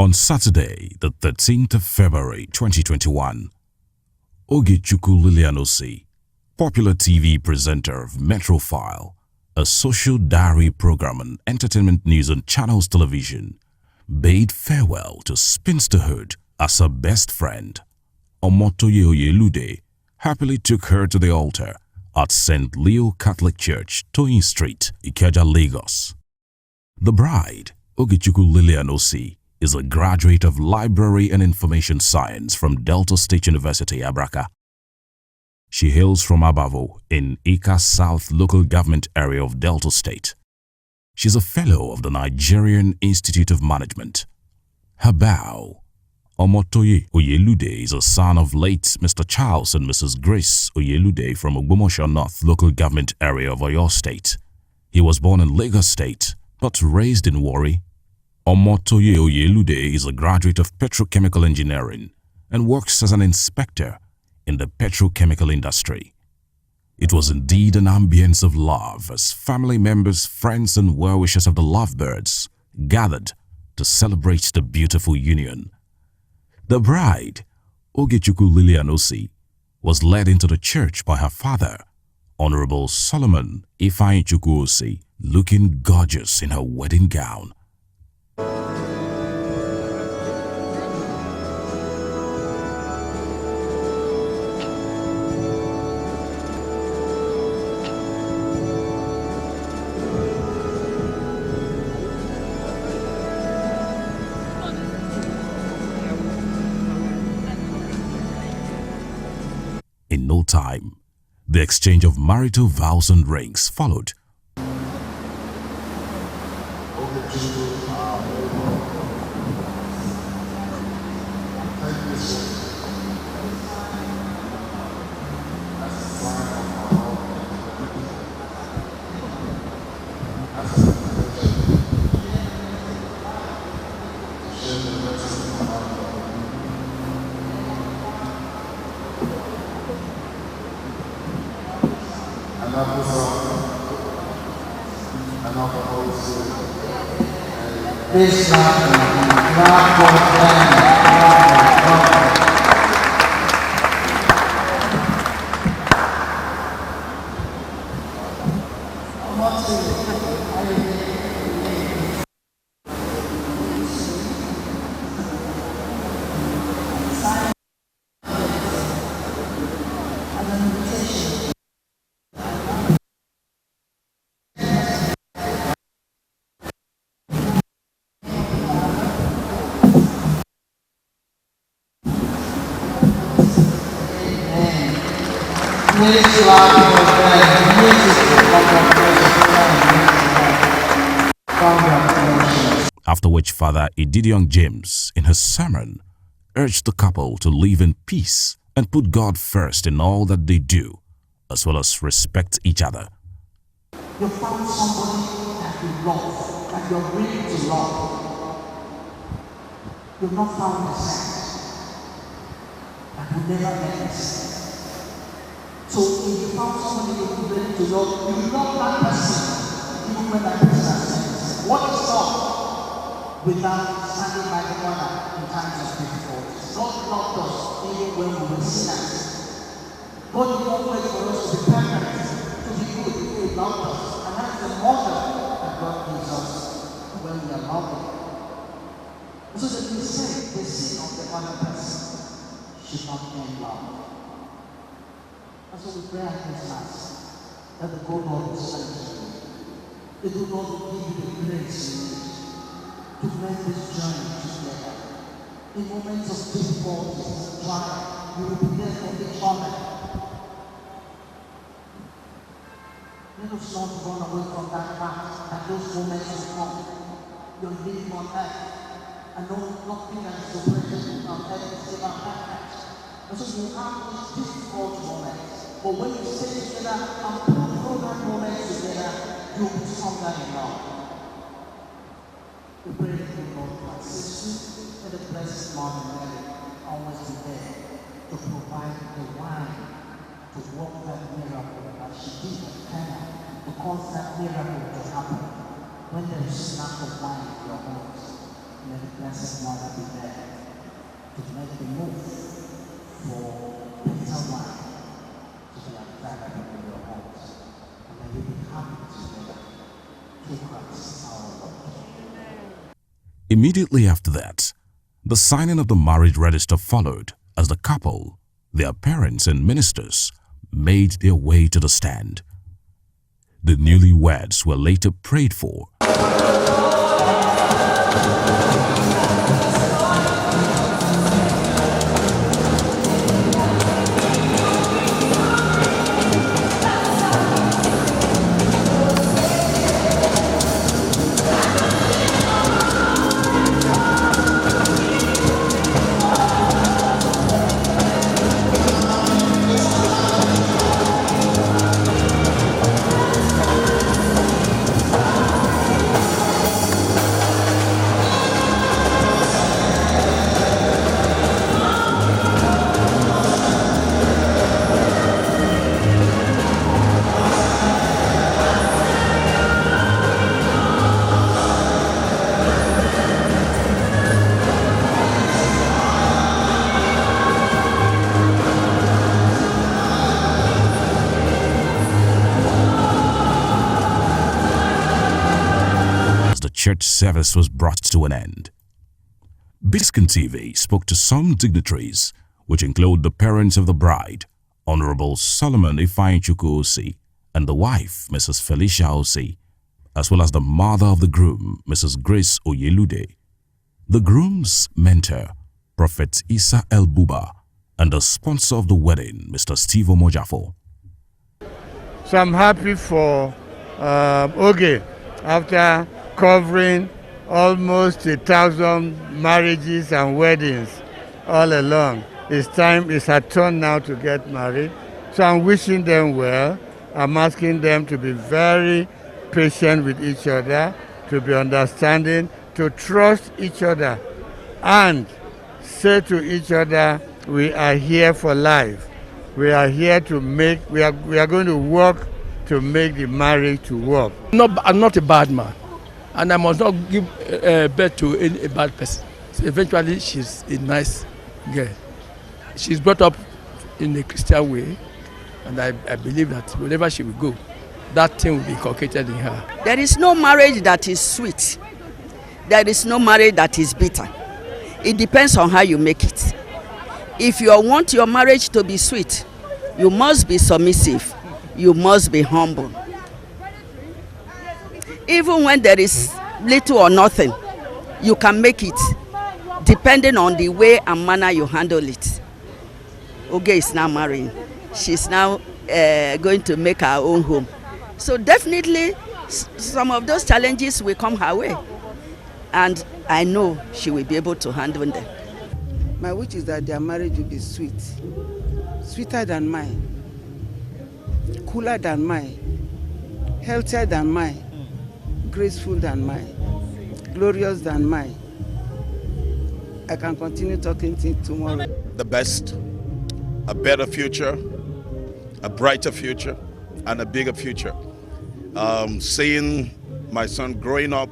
On Saturday, the 13th of February 2021, Ogechukwu Lilian Osih, popular TV presenter of Metrofile, a social diary program and entertainment news on Channels Television, bade farewell to spinsterhood as her best friend. Omotoye Oyelude happily took her to the altar at St. Leo Catholic Church, Toyin Street, Ikeja, Lagos. The bride, Ogechukwu Lilian Osih, is a graduate of Library and Information Science from Delta State University, Abraka. She hails from Abavo in Ika South local government area of Delta State. She's a fellow of the Nigerian Institute of Management. Her bow, Omotoye Oyelude, is a son of late Mr. Charles and Mrs. Grace Oyelude from Ogbomoso North local government area of Oyo State. He was born in Lagos State but raised in Warri. Omotoye Oyelude is a graduate of petrochemical engineering and works as an inspector in the petrochemical industry. It was indeed an ambience of love as family members, friends and well-wishers of the lovebirds gathered to celebrate the beautiful union. The bride, Ogechukwu Lilian Osih, was led into the church by her father, Honorable Solomon Ifeanyichukwu Osih, looking gorgeous in her wedding gown. In no time, the exchange of marital vows and rings followed. This not for After which Father Ididion James, in his sermon, urged the couple to live in peace and put God first in all that they do, as well as respect each other. You found somebody that you love, that you're ready to love. You've not found a saint that will never make a mistake. So if you found somebody you're ready to love, you love that person, even when that person has sinned. What is love? Without standing by the corner in times of difficulty. God loved us even when we were sinners. God did not wait for us to be perfect, to be good. He loved us. And that's the model that God gives us when we are loving. So that we say the sin of the other person should not end love. And so we pray at Christmas that the good Lord will strengthen you. The good Lord will give you the grace you need to make this journey together. In moments of difficulties and trial, you will be there for each other. Let us not run away from that fact that those moments will come. You're living on earth, and nothing that is so precious on earth is ever perfect. And so you have these difficult moments, but when you stay together and pull through that moment together, you'll be stronger in love. We pray that the Lord will assist you, and the blessed Mother Mary always be there to provide the wine to work that miracle that she did at Cana, to cause that miracle to happen when there is lack of wine in your homes. Let the Blessed Mother be there to make the move for better life to be attracted in your homes. And may you be happy together. Through Christ our Lord. Immediately after that, the signing of the marriage register followed as the couple, their parents and ministers, made their way to the stand. The newlyweds were later prayed for. Church service was brought to an end. Biscan TV spoke to some dignitaries, which include the parents of the bride, Honorable Solomon Ogechukwu Osih, and the wife, Mrs. Felicia Osih, as well as the mother of the groom, Mrs. Grace Oyelude, the groom's mentor, Prophet Isa El Buba, and the sponsor of the wedding, Mr. Steve Omojafo. So I'm happy for Oge after covering almost 1,000 marriages and weddings all along. It's her turn now to get married. So I'm wishing them well. I'm asking them to be very patient with each other, to be understanding, to trust each other, and say to each other, we are here for life. We are here to make, we are going to work to make the marriage to work. I'm not a bad man, and I must not give birth to a bad person. So eventually, she's a nice girl. She's brought up in a Christian way, and I believe that wherever she will go, that thing will be inculcated in her. There is no marriage that is sweet. There is no marriage that is bitter. It depends on how you make it. If you want your marriage to be sweet, you must be submissive. You must be humble. Even when there is little or nothing, you can make it, depending on the way and manner you handle it. Oge is now marrying. She's now going to make her own home. So definitely, some of those challenges will come her way. And I know she will be able to handle them. My wish is that their marriage will be sweet. Sweeter than mine. Cooler than mine. Healthier than mine. Graceful than mine. Glorious than mine. I can continue talking till tomorrow. The best, a better future, a brighter future, and a bigger future. Seeing my son growing up,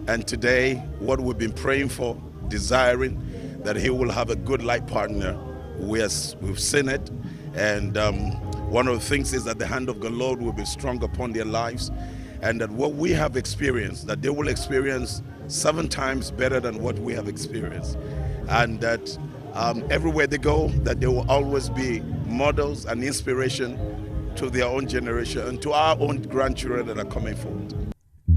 and today what we've been praying for, desiring that he will have a good life partner. We've seen it, and one of the things is that the hand of the Lord will be strong upon their lives, and that what we have experienced, that they will experience 7 times better than what we have experienced, and that everywhere they go, that they will always be models and inspiration to their own generation and to our own grandchildren that are coming forward.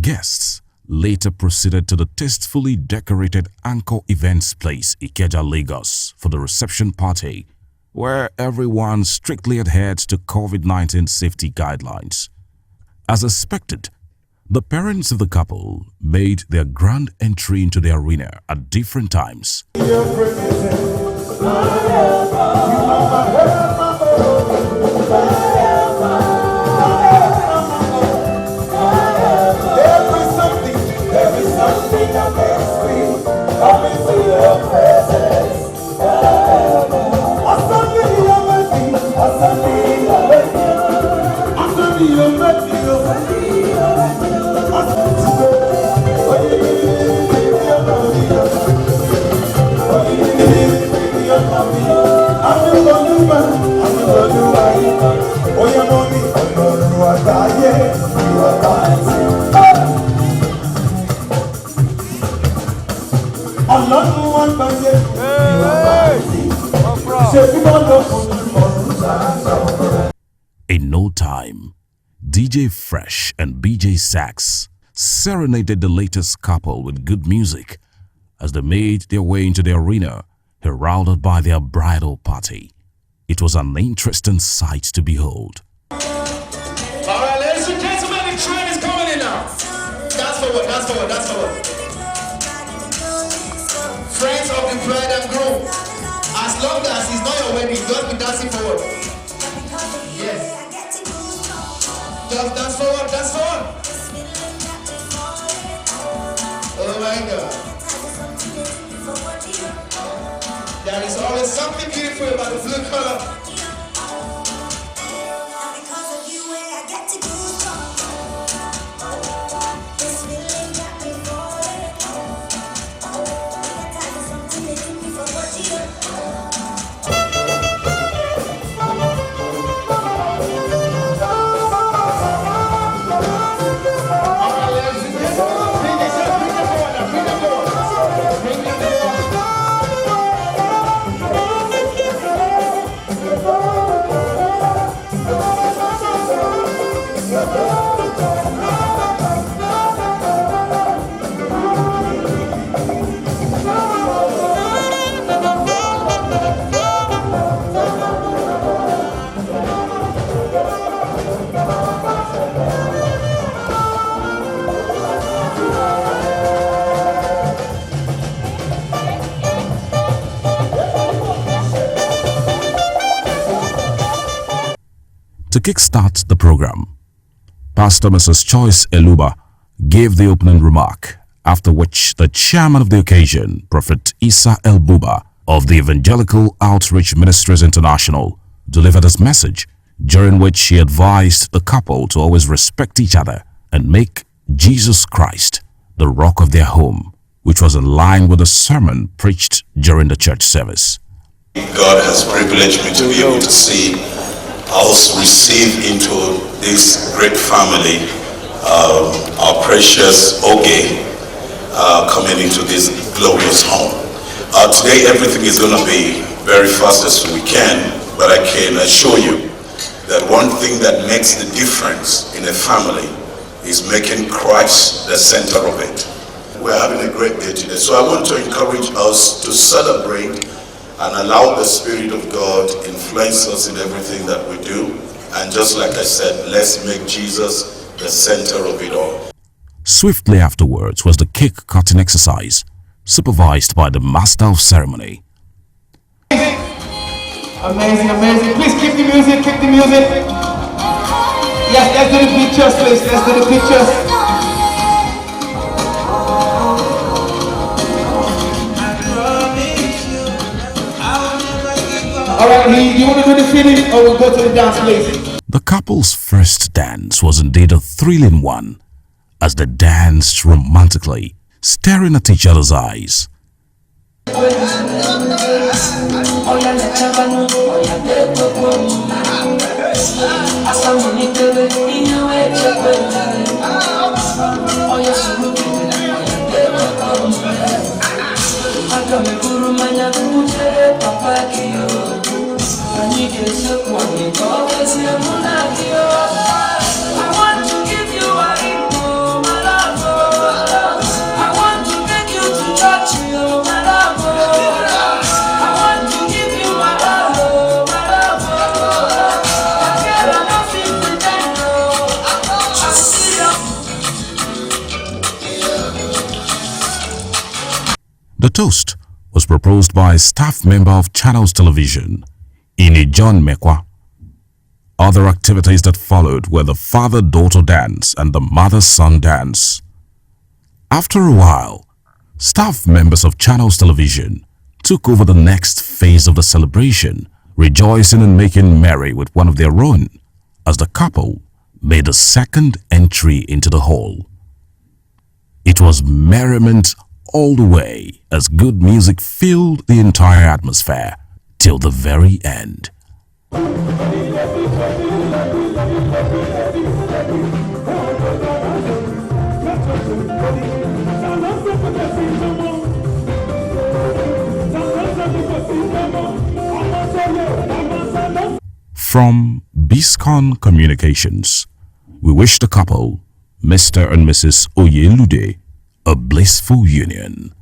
Guests later proceeded to the tastefully decorated Anchor Events Place, Ikeja, Lagos, for the reception party, where everyone strictly adhered to COVID-19 safety guidelines. As expected, the parents of the couple made their grand entry into the arena at different times. DJ Fresh and BJ Sax serenaded the latest couple with good music as they made their way into the arena, heralded by their bridal party. It was an interesting sight to behold. All right, ladies and gentlemen, the train is coming in now. Dance forward, dance forward, dance forward. Friends of the bride and groom, as long as it's not your wedding, don't be dancing forward. Yes. Just dance forward, dance forward. Oh my God. There is always something beautiful about the blue color. To kickstart the program, Pastor Mrs. Choice Eluba gave the opening remark, after which the chairman of the occasion, Prophet Isa El Buba of the Evangelical Outreach Ministries International, delivered his message, during which he advised the couple to always respect each other and make Jesus Christ the rock of their home, which was in line with the sermon preached during the church service. God has privileged me to be able to see, also receive into this great family, our precious Ogechukwu coming into this glorious home. Today everything is going to be very fast as we can, but I can assure you that one thing that makes the difference in a family is making Christ the center of it. We're having a great day today, so I want to encourage us to celebrate and allow the Spirit of God influence us in everything that we do. And just like I said, let's make Jesus the center of it all. Swiftly afterwards was the cake cutting exercise, supervised by the master of ceremony. Amazing, amazing. Please keep the music, keep the music. Yes, let's do the pictures, please. Let's do the pictures. All right, Lee, you want to do the finish or we'll go to the dance, please? The couple's first dance was indeed a thrilling one, as they danced romantically, staring at each other's eyes. The toast was proposed by a staff member of Channels Television, Ini John Mekwa. Other activities that followed were the father-daughter dance and the mother-son dance. After a while, staff members of Channels Television took over the next phase of the celebration, rejoicing and making merry with one of their own, as the couple made a second entry into the hall. It was merriment all the way as good music filled the entire atmosphere till the very end. From Biscon Communications, We wish the couple, Mr. and Mrs. Oyelude, a blissful union.